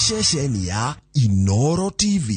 ceceni ya Inooro TV.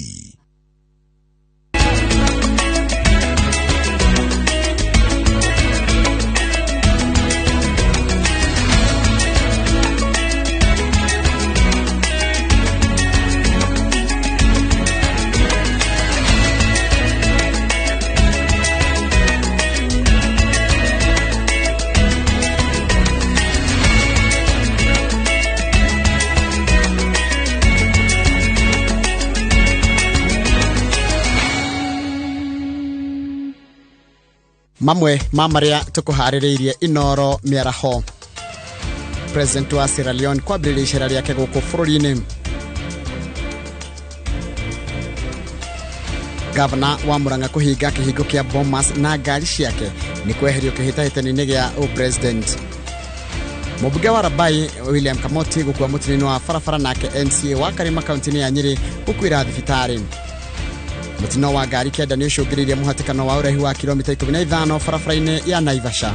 Mamwe mamaria tukuhaririirie Inooro Miaraho. President wa Sierra Leone kwambĩrĩria icera rĩake gũkũ bũrũri-inĩ. Gavana wa Murang'a kũhinga kĩhingo kĩa Bomas na ngari ciake nĩ kweherio kĩhĩtahĩtano-inĩ gĩa president. Mũmbunge wa Rabai William Kamoti gũkua mũtino wa barabara nake MCA wa Karima kaunti-inĩ ya Nyeri gũkuĩra thibitarĩ. Mutino wa ngari kenda nĩ ũcũngĩrĩirie mũhatĩkano wa ũraihu wa kilomita 15 barabara-inĩ ya Naivasha.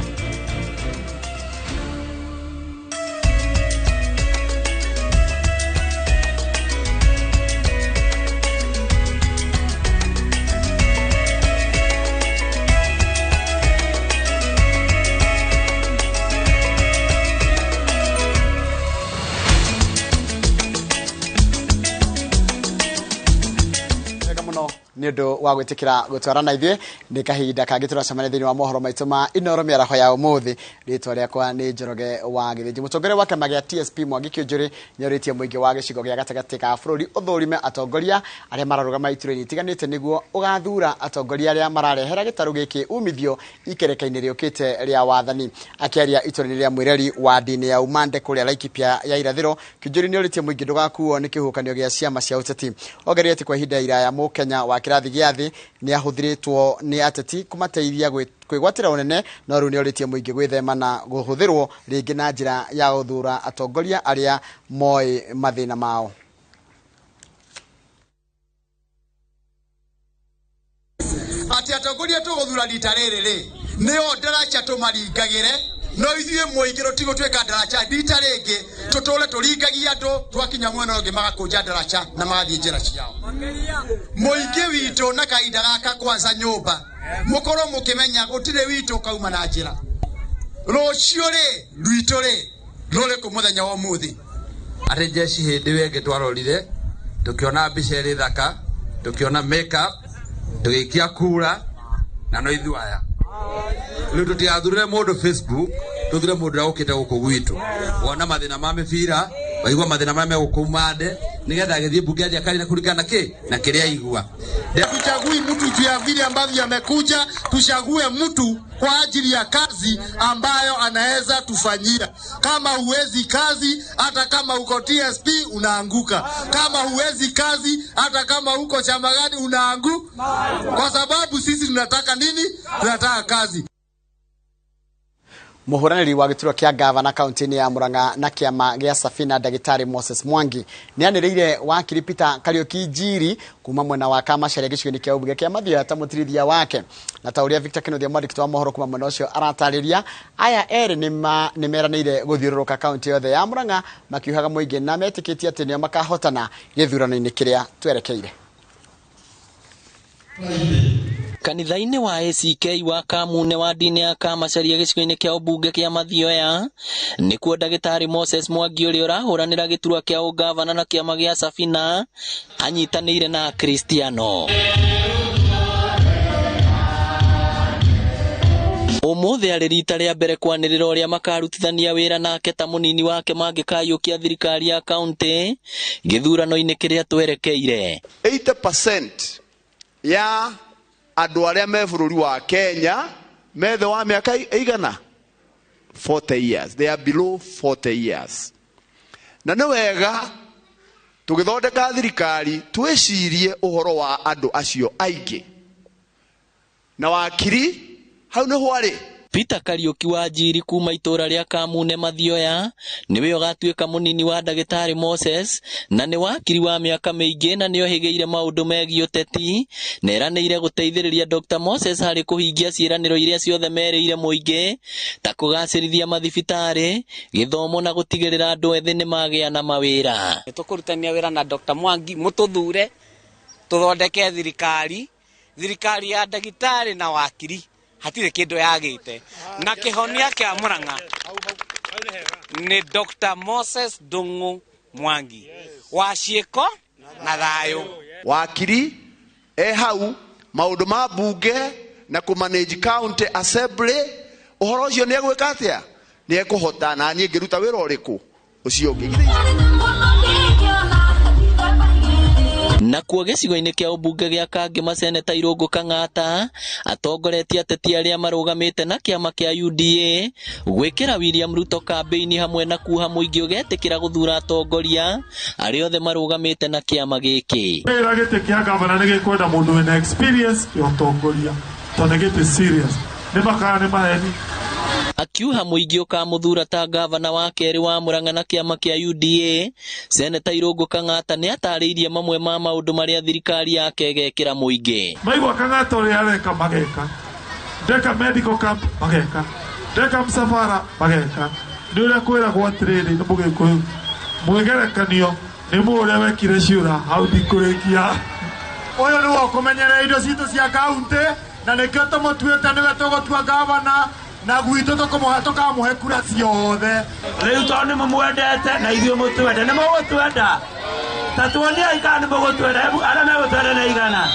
Nĩũndũ wa gwĩtĩkĩra gũtwarana ithuĩ nĩ kahinda kangĩ tũracemania thĩinĩ wa mohoro maitũ ma Inooro Miaraho ya ũmũthĩ. Rĩtwa rĩakwa nĩ Njoroge wa Gĩthĩnji. Mũtongoria wa kĩama gĩa TSP Mwangi Kĩũnjũrĩ nĩorĩtie mũingĩ wa gĩcigo gĩa gatagatĩ ka bũrũri ũthũrime atongoria arĩa mararũgama iturwa-inĩ itiganĩte nĩguo ũgathura atongoria arĩa mararehera gĩtarũ gĩkĩ umithio ikereka-inĩ rĩũkĩte rĩa wathani. Akĩaria iturwa-inĩ rĩa mwĩreri wa ndini ya Umande kũrĩa Laikipia ya irathĩro, Kĩũnjũrĩ nĩorĩtie mũingĩ ndũgakuo nĩ kĩhuhũkanio gĩa ciama cia ũteti. Ongereire atĩ kwa ihinda iraya Mũkenya wa kĩrathi gĩa thĩ nĩ ahũthĩrĩtwo nĩ ateti kũmateithia kwĩgwatĩra ũnene, no rĩu nĩorĩtie mũingĩ gwĩthema na gũhũthĩrwo rĩngĩ na njĩra ya gũthura atongoria arĩa moĩ mathĩna mao. Ati atongoria tũgũthura rita rĩrĩ nĩo ndaraca tũmaringagĩre, no ithuĩ mũingĩ tũtigũtuĩka ndaraca rita rĩngĩ tũtũre tũringagia andũ twakinya mwena ũngĩ magakũnja ndaraca na magathiĩ njĩra ciao. Mũingĩ witũ na kahinda gaka kwanza nyũmba mũkorwo mũkĩmenya gũtirĩ witũ kauma na njĩra. Rũciũ rĩ rwitũ rĩ rũrĩkũ mũthenya wa ũmũthĩ. Atĩ jeshi hĩndĩ wenge twarorire tũkĩona mbica ĩrĩ thaka, tũkĩona makeup, tũgĩikia kura na no ithuĩ aya. Rĩu tũtigathurire mũndũ Facebook, tũthure mũndũ ũrĩa ũkĩte gũkũ gwitũ. Wona mathĩna ma mĩbira, waigua mathĩna ma gũkũ Umande, nĩgetha agĩthiĩ mbunge ya Jakari na kulikana na kĩrĩa aigua. Tuchagui mtu juu ya vile ambavyo amekuja, tuchague mtu kwa ajili ya kazi ambayo anaweza tufanyia. Kama huwezi kazi, hata kama uko TSP unaanguka. Kama huwezi kazi, hata kama uko chama gani unaanguka. Kwa sababu sisi tunataka nini? Tunataka kazi. Mũhũranĩri wa gĩturwa kĩa gavana kaunti-inĩ ya Murang'a na kĩama gĩa Safina Ndagĩtarĩ Moses Mwangi nĩanĩrĩire wakiri Peter Kariuki Njiri kuma mwena wa Kamacharia gĩcigo-inĩ kĩa ũmbunge kĩa Mathioya ta mũtirithia wake. Na ta ũrĩa Victor Kĩnuthia mwandĩki wa mohoro kuma mwena ũcio aratarĩria, aya erĩ nĩmeranĩire gũthiũrũrũka kaunti yothe ya Murang'a makiuhaga mũingĩ na metĩkĩtie atĩ nĩo makahotana gĩthurano-inĩ kĩrĩa twerekeire. Kanitha-inĩ wa ACK wa Kamune wa ndini ya Kamacharia gĩcigo-inĩ kĩa ũmbunge kĩa Mathioya nĩkuo Ndagĩtarĩ Moses Mwangi ũrĩa ũrahũranĩra gĩturwa kĩa ũgavana na kĩama gĩa Safina anyitanĩire na Kristiano. Ũmũthĩ arĩ rita rĩa mbere kwanĩrĩra ũrĩa makarutithania wĩra nake ta mũnini wake mangĩkayũkia thirikari ya kaunti gĩthurano-inĩ kĩrĩa twerekeire. 80% ya andũ arĩa me bũrũri wa Kenya methe wa mĩaka igana 40 years, they are below 40 years. Na nĩ wega tũgĩthondeka thirikari twĩcirie ũhoro wa andũ acio aingĩ. Na wakiri hau nĩ hwarĩ Peter Kariuki wa Njiri kuma itura ria Kamune Mathioya niwe ugatuika munini wa Ndagitari Moses na ni wakiri wa miaka miingi na ni ohigeire maundu megi uteti na eranire guteithiriria Dr. Moses hari kuhingia ciiraniro iria ciothe merire muingi ta kugacirithia mathibitari githomo na gutigirira andu ethĩ ni magia na mawira. Tukurutania wira na Dr. Mwangi mututhure tuthondeke thirikari ya ndagitari na wakiri hatire kindu yagite na kihonia kia Murang'a ni Dr. Moses Dungu Mwangi wa ciiko na thayo. Wakiri hau maundu ma bunge na ku manage county assembly uhoro ucio ni egwika atia ni ekuhota na nie ngiruta wira uriku ucio ungi. Na kuo gĩcigo-inĩ kĩa ũmbunge gĩa Kangi maseneta Irũngũ Kang'ata atongoretie ateti arĩa marũgamĩte na kĩama kĩa UDA gwĩkĩra William Ruto kambĩini hamwe na kuha mũingĩ ũgetĩkĩra gũthura atongoria arĩa othe marũgamĩte na kĩama gĩkĩ. Wĩra gĩtĩ kĩa gavana nĩ gĩkwenda mũndũ wĩna experience ya ũtongoria tondũ gĩtĩ serious nĩ makara nĩ maheni. Akiuha mũingĩ ũkamũthura ta gavana wa kerĩ wa Murang'a na kĩama kĩa UDA, seneta Irũngũ Kang'ata nĩ atarĩirie mamwe ma maũndũ marĩa thirikari yake ĩgekĩra mũingĩ. Maigua Kang'ata ũrĩa areka mageka, ndeka medical camp mageka, ndeka msafara mageka, nĩ ũrĩa kwĩragwo atĩrĩrĩ nĩ mũgĩkũyũ mwĩgerekanio nĩ mũrĩa wekire ciũra hau ndikũrĩkia. Ũyũ nĩ wo kũmenyerera indo citũ cia kaunti na nĩkĩo tũmũtuĩte nĩwe tũgũtua gavana na gwitũ tukamuhe kura ciothe. Rĩu tondũ nĩmũmwendete na ithuĩ mũtwende nĩmũgũtwenda ta tuonie kana nĩmũgũtwenda arĩa megũtwenda na igana.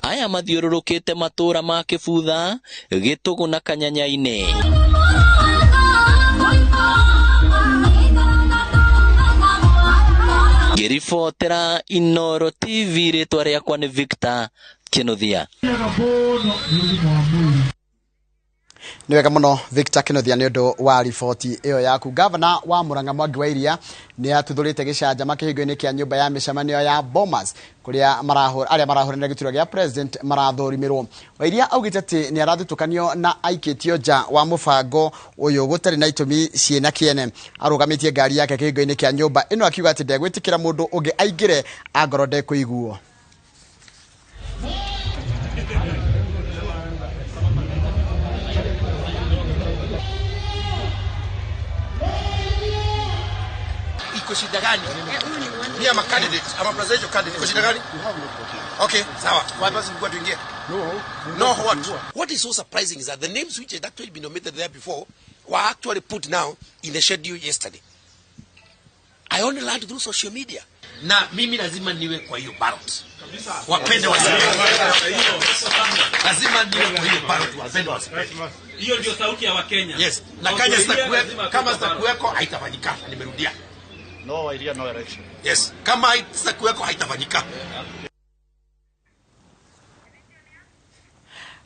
Aya mathiũrũrũkĩte matũra ma Kĩbutha, Gĩtũgũ na Kanyanya-inĩ. Ngĩribotera Inooro TV, rĩtwa rĩakwa nĩ Victor Kĩnuthia. Nĩ wega mũno Victor Kĩnuthia nĩ ũndũ wa riboti ĩyo yaku. Gavana wa Murang'a Mwangi wa Iria nĩ atuthurĩte gĩcanjama kĩhingo-inĩ kĩa nyũmba ya mĩcemanio ya Bomas kũrĩa arĩa marahũranĩra gĩturwa gĩa president marathũrimirwo. Wa Iria augĩte atĩ nĩ arathutũkanio na aikĩtio nja wa mũbango ũyũ gũtarĩ na itũmi ciĩna kĩene. Arũgamĩtie ngari yake kĩhingo-inĩ kĩa nyũmba ĩno akiuga atĩ ndegwĩtĩkĩra mũndũ ũngĩ aingĩre angorwo ndekũiguo. Shida gani? Me am a candidate. I'm a presidential candidate. Shida gani? Okay, sawa. Why must we go to India? No, what? What is so surprising is that the names which had actually been omitted there before were actually put now in the schedule yesterday. I only learned through social media. Na mimi lazima niwe kwa hiyo ballot. Wapende wasipende. Lazima niwe kwa hiyo ballot, wapende wasipende. Hiyo ndio sauti ya Wakenya. Yes. Na kama sitakuweko haitafanyika. Nimerudia. No idea, no election. Yes. Kama haitakuweko haitafanyika.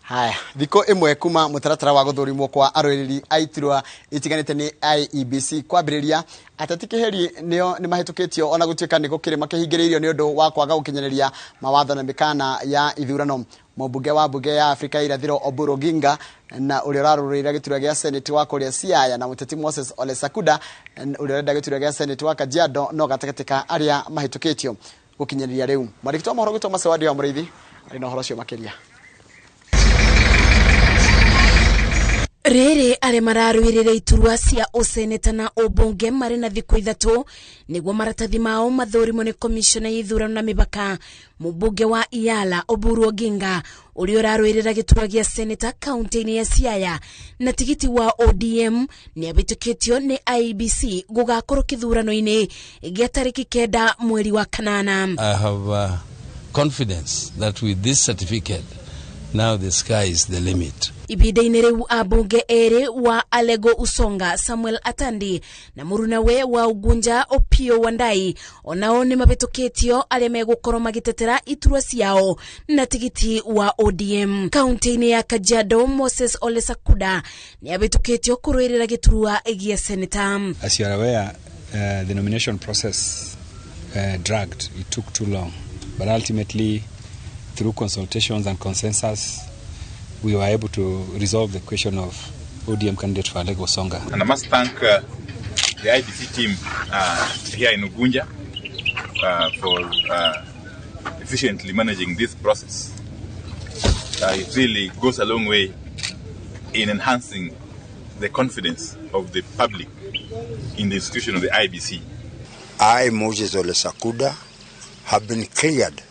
Haya, thiko imwe kuma mutaratara wa guthurimwo kwa arũĩrĩri aitirwa itiganĩte nĩ IEBC kwambĩrĩria ateti kĩheri nĩo nĩ mahĩtũkĩtio ona gũtuĩka nĩ gũkĩrĩ makĩhingĩrĩirio nĩ ũndũ wa kwaga gũkinyanĩria mawatho na mĩkana ya ithurano. Mũmbunge wa mbunge ya Afrika ya Irathĩro Oburu Oginga na ũrĩa ũrarũĩrĩra gĩturwa gĩa senate wa kũrĩa Siaya na mũteti Moses Ole Sakuda ũrĩa ũrenda gĩturwa gĩa senate wa Kajiado no gatagatĩ ka arĩa mahĩtũkĩtio gũkinyanĩria rĩu. Mwandĩki wa mohoro gwĩtwo Macewadi wa Mũrĩithi arĩ na ũhoro ũcio makĩria. Rere are mararũĩrĩra iturwa cia ũseneta na ũmbunge marĩ na thikũ ithatũ nĩguo maratathi mao mathũrimwo nĩ komishona ya ithurano na mĩbaka. Mũmbunge wa Iala Oburu Oginga ũrĩa ũrarũĩrĩra gĩturwa gĩa seneta kaunti-inĩ ya Siaya na tigiti wa ODM nĩ abĩtũkĩtio nĩ IEBC gũgakorwo kĩthurano-inĩ gĩa tarĩki 9 mweri wa kanana. I have confidence that with this certificate now the sky is the limit. Ibida-inĩ rĩu abunge erĩ wa Alego Usonga Samuel Atandi na mũrunawe wa Ugunja Opio Wandai onao nĩ mabĩtũkĩtio arĩa megũkorwo magĩtetera iturwa ciao na tigiti wa ODM. Kaunti-inĩ ya Kajiado Moses Ole Sakuda nĩ abĩtũkĩtio kũrũĩrĩra gĩturwa gĩa seneta. As you are aware, the nomination process dragged. It took too long. But ultimately, through consultations and consensus, we were able to resolve the question of ODM candidate for Lego Songa. And I must thank the IBC team here in Ugunja for efficiently managing this process. It really goes a long way in enhancing the confidence of the public in the institution of the IBC. I, Moses Olesakuda, have been cleared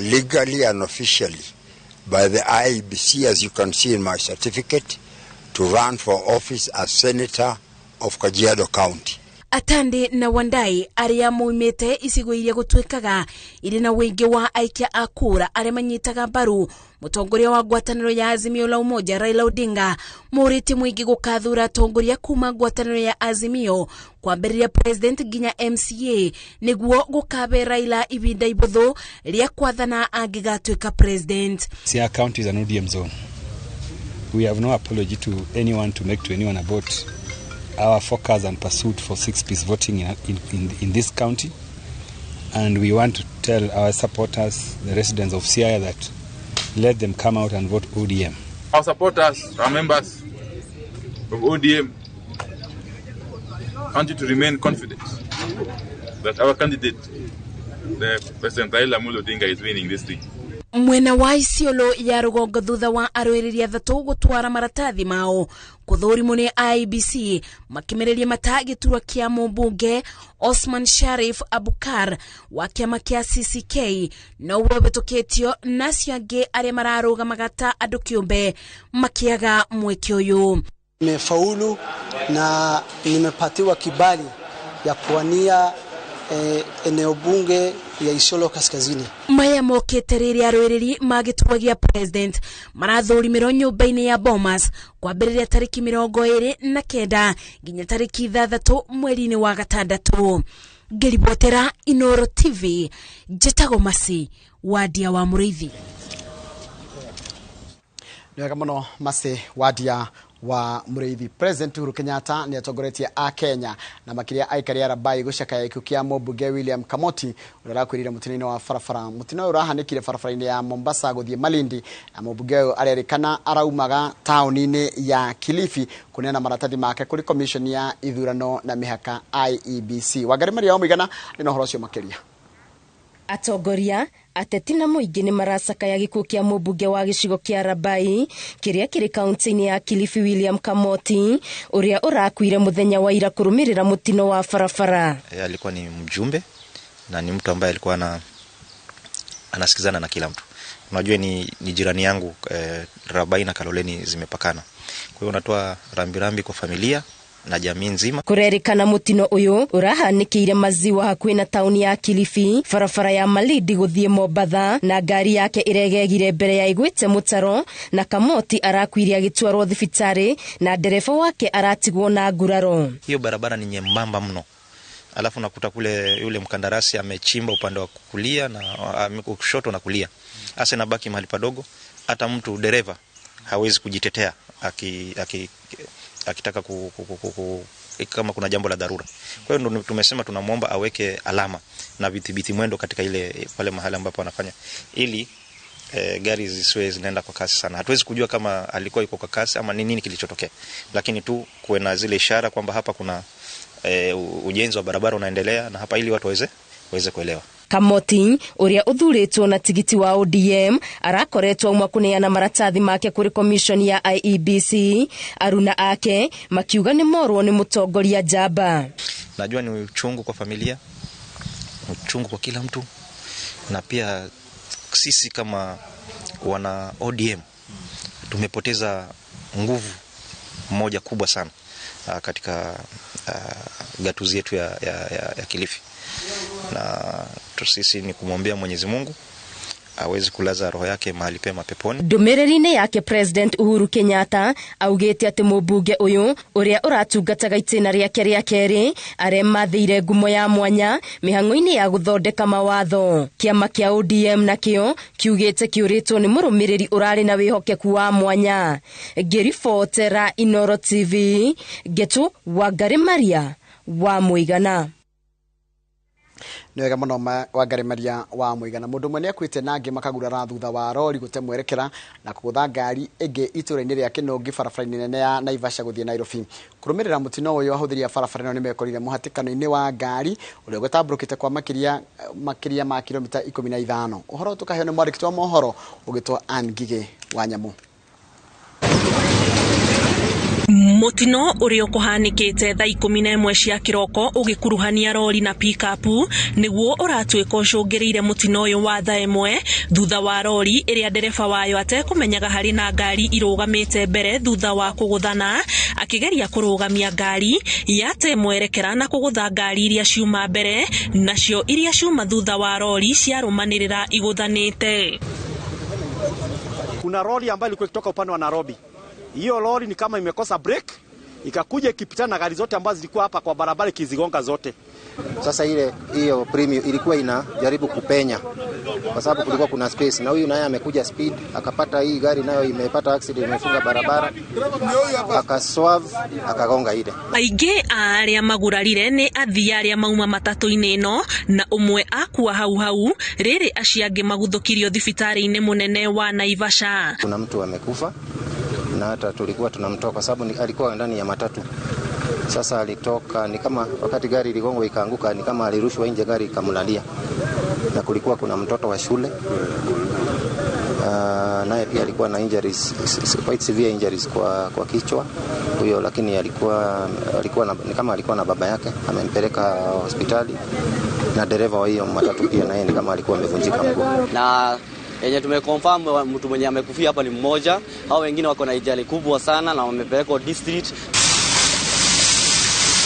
legally and officially by the IBC, as you can see in my certificate, to run for office as Senator of Kajiado County. Atande na Wandai aria moimete isigo iria gutwikaga iri na wingi wa aikia akura aria manyitaga mbaru mutongoria wa ngwataniro ya Azimio la Umoja Raila Odinga muriti mwingi gukathura tongoria kuma ngwataniro ya Azimio kwambiriria president ginya MCA niguo gukabe Raila ibinda ibutho ria kwathana angigatwika president. Siaya County is an ODM zone. We have no apology to anyone to make to anyone about our focus and pursuit for 6-piece voting in this county, and we want to tell our supporters, the residents of Siaya, that let them come out and vote ODM. Our supporters, our members of ODM, want you to remain confident that our candidate, the President Raila Odinga, is winning this thing. Mwena wa Isiolo ya rugongo thutha wa arwiriria thatu gutwara maratathi mao kuthurimu ni IBC makimereria matagi turwa kia mbunge Osman Sharif Abukar wa kiama kia CCK no webetoketio nacio angi aria mararuga magata andu kiumbe makiaga mweke uyu. Nimefaulu na nimepatiwa kibali ya kuwania eneo bunge ya Isiolo Kaskazini. Maya mokete riri arwiriri magitwagia president marathurimiro nyumba-ini ya Bomas kwambiriria tariki 29 nginya tariki 3 mweri-ini wa gatandatu. Ngiribotera Inooro TV, Jetago Masi, wadia wa Muriithi. Nega muno Masi, wadia wa Muriithi. President Uhuru Kenyatta ni atongoretie a Kenya na makiria aikari ya Rabai gucakaya ikukia mbunge William Kamoti urara kwirira mutinino wa farafara. Mutino urahanikire farafara-ini ya Mombasa guthie Malindi na mbunge arerikana araumaga tauni-ini ya Kilifi kunena maratathi make kuri commission ya ithurano na mihaka IEBC. Wangari Maria Omigana ni nohoro cio makiria. Atongoria ateti na muingi ni maracakaya gikuo kia mbunge wa gicigo kia Rabai kiria kiri kaunti-ini ya Kilifi William Kamoti uria urakuire muthenya wa ira kurumirira mutino wa farafara. Alikuwa ni mjumbe na ni mtu ambaye alikuwa anasikizana na kila mtu. Unajua ni jirani yangu, Rabai na Kaloleni zimepakana. Kwa hiyo natoa rambirambi kwa familia na jamii nzima. Kurerikana mutino uyu urahanikire maziwa hakuhi na tauni ya Kilifi, farafara ya Malindi guthie Mombasa, na gari yake iregegire mbere ya igwite mutaro na Kamoti arakuiria gitwarwo thibitari na dereva wake aratigwo na nguraro. Hiyo barabara ni nyembamba mno. Alafu nakuta kule yule mkandarasi amechimba upande wa kulia na kushoto na kulia. Asa nabaki mahali padogo, hata mtu dereva hawezi kujitetea akitaka kama kuna jambo la dharura. Kwa hiyo tumesema tunamuomba aweke alama na vidhibiti mwendo katika pale mahali ambapo anafanya, ili gari zisiwe zinaenda kwa kasi sana. Hatuwezi kujua kama alikuwa yuko kwa kasi ama nini kilichotokea, lakini tu kuwe na zile ishara kwamba hapa kuna ujenzi wa barabara unaendelea na hapa, ili watu waweze kuelewa. Kamoti uria uthuritwo na tigiti wa ODM arakoretwo uma kuneana maratathi make kuri commission ya IEBC. Aruna ake makiuga ni morwo ni mutongoria jamba. Najua ni uchungu kwa familia, uchungu kwa kila mtu, na pia sisi kama wana ODM tumepoteza nguvu moja kubwa sana katika gatuzi yetu ya Kilifi, na sisi ni kumwombea Mwenyezi Mungu awezi kulaza roho yake mahali pema peponi. Ndumiriri-ini yake President Uhuru Kenyatta augite ati mbunge uyu uria uratungataga itena riake ria keri aremathire ngumo ya mwanya mihango-ini ya guthondeka mawatho. Kiama kia ODM nakio kiugite kiuritwo ni murumiriri urari na wihokeku wa mwanya. Ngiribotera Inooro TV, Getu Wangari Maria wa Muigana. Nwega muno Wangari Maria wa Muigana mundu mwe nĩakuĩte nangi makagurara thutha wa rori gũte mwerekera na kũgũtha ngari ĩngĩ itũra-inĩ rĩa Kinongi barabara-inĩ nene ya Naivasha gũthiĩ Nairobi. Kũrũmĩrĩra mũtino ũyũ ahũthĩri a barabara ĩno nĩmekorire mũhatĩkano-inĩ wa ngari ũrĩa ũgĩtambũrũkĩte kwa makĩria ma kilomita 15. Ũhoro tukaheo nĩ mwandĩki wa mohoro ũgĩtwo Ngige wa Nyamu. Mutino urio kuhanikite thaa 11 cia kiroko ugikuruhania rori na pick-up niguo uratwika ucungiriire mutino uyu wa thaa 1 thutha wa rori iria ndereba wayo atekumenyaga hari na ngari irugamite mbere thutha wa kuguthana akigeria kurugamia ngari yate mwerekera na kugutha ngari iria ciuma mbere nacio iria ciuma thutha wa rori ciarumanirira iguthanite. Kuna rori ambayo ilikuwa ikitoka upande wa Nairobi. Hiyo lori ni kama imekosa break, ikakuja ikipitana na gari zote ambazo zilikuwa hapa kwa barabara ikizigonga zote. Sasa hiyo premium ilikuwa inajaribu kupenya kwa sababu kulikuwa kuna space, na huyu naye amekuja speed akapata hii gari nayo imepata accident, imefunga barabara akaswerve akagonga ile. Aingĩ aria magurarire ni athia aria mauma matatu-inĩ ĩno na umwe akua hau rĩrĩ aciange maguthukirio thibitari-inĩ munene wa Naivasha. Kuna mtu amekufa na hata tulikuwa tunamtoa kwa sababu alikuwa ndani ya matatu. Sasa alitoka, ni kama wakati gari iligongwa ikaanguka, ni kama alirushwa nje, gari ikamlalia. Na kulikuwa kuna mtoto wa shule naye pia alikuwa na injuries, quite severe injuries kwa kichwa huyo, lakini ni kama alikuwa na baba yake amempeleka hospitali, na dereva wa hiyo matatu pia naye ni kama alikuwa amevunjika mguu. Na yenye tumeconfirm mtu mwenye amekufia hapa ni mmoja, hao wengine wako na ajali kubwa sana na wamepelekwa district.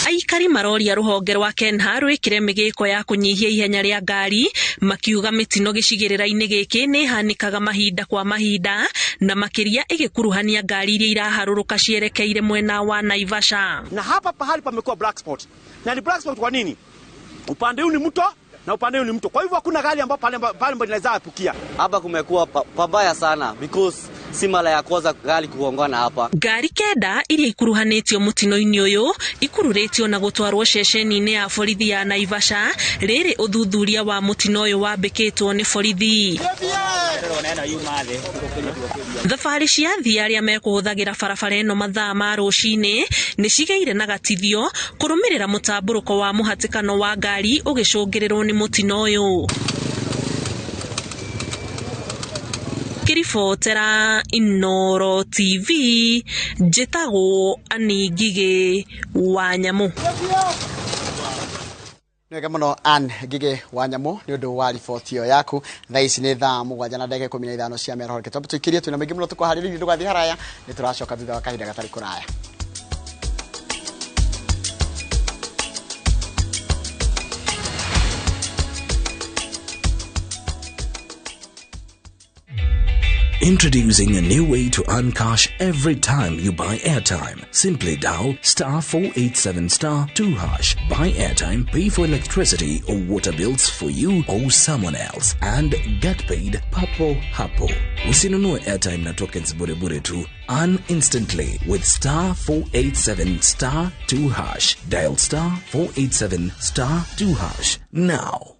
Aikari maroria ruhonge rwa Kenha rwikire migiko ya kunyihia ihenya ria ngari makiuga mitino gicigirira-ini giki ni hanikaga mahinda kwa mahinda na makiria igikuruhania ngari iria iraharuruka cierekeire mwena wa Naivasha. Na hapa pahali pamekuwa black spot. Na ni black spot kwa nini? Upande huu ni mto na upande huu ni mto. Kwa hivyo hakuna gari ambapo pale inaweza apukia. Hapa kumekuwa pabaya sana because si mara ya kwanza gari kugongana hapa. Ngari kenda iria ikuruhanitio mutino-ini uyu ikururitio na gutwarwo ceceni-ini ya borithi ya Naivasha riri uthuthuria wa mutino uyu wambikitwo ni borithi. Thabari cia athii aria mekuhuthagira barabara ino mathaa ma rucini ni cigeire na gatithio kurumirira mutamburuko wa muhatikano wa ngari ugicungirirwo ni mutino uyu. Kiribotera Inooro TV njĩtagwo Ngige wa Nyamu. Nwega muno Ngige wa Nyamu ni undu wa riboti yo yaku. Thaa ici ni thaa 7:15 cia mĩaraho. Kĩtombo tũikirie twina maingĩ muno tũkũharĩrĩria ndũgathiĩ haraya, nĩ tũracoka thutha wa kahinda gatarĩ kũraya. Introducing a new way to earn cash every time you buy airtime. Simply dial *487*2#. Buy airtime, pay for electricity or water bills for you or someone else, and get paid papo hapo. Usinunue airtime na tokens bure tu. Earn instantly with *487*2#. Dial *487*2#. Now.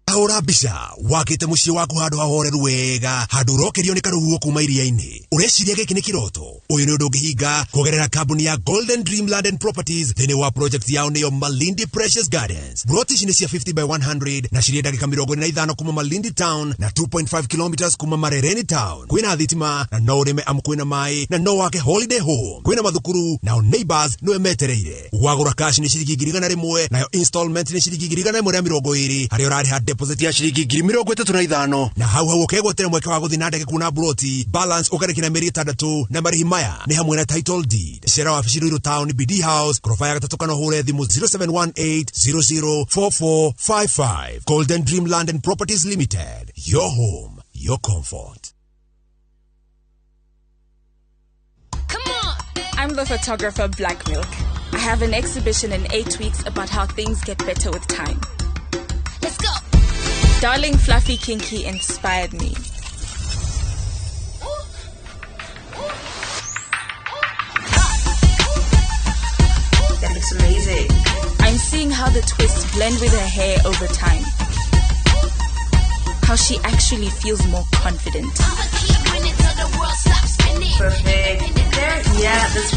Ahora bisa wakite muciĩ waku handu hahoreru wega, handu rokerio ni karuhuo kuma iria-ini. Ureciria giki ni kiroto? Uyu ni undu ungihinga kugerera kambuni ya Golden Dream Land and Properties thini wa project yao niyo Malindi Precious Gardens. Broti ici ni cia 50/100 na cirie ndagika 45 kuma Malindi Town na 2.5 kilometers kuma Marereni Town. Kwina thitima na no urime kwina mai na no wake holiday home. Kwina mathukuru na neighbors no emetereire. Wagura cash ni ciringi 1,100 nayo installment ni ciringi 1,120 haria urariha deposit ya ciringi 35,000 na hau ukegwetera mweke wa guthi na ndege kuna broti balance ukarekina meri 6 na marihi maya ni hamwe na title deed. Cera wa Fishiriru Town BD House Krofaya gatatu hure thimu 0718004455. Golden Dream Land and Properties Limited, your home, your comfort. Come on! I'm the photographer Black Milk. I have an exhibition in 8 weeks about how things get better with time. Let's go! Darling Fluffy Kinky inspired me. That looks amazing. I'm seeing how the twists blend with her hair over time. How she actually feels more confident. Perfect. Yeah, that's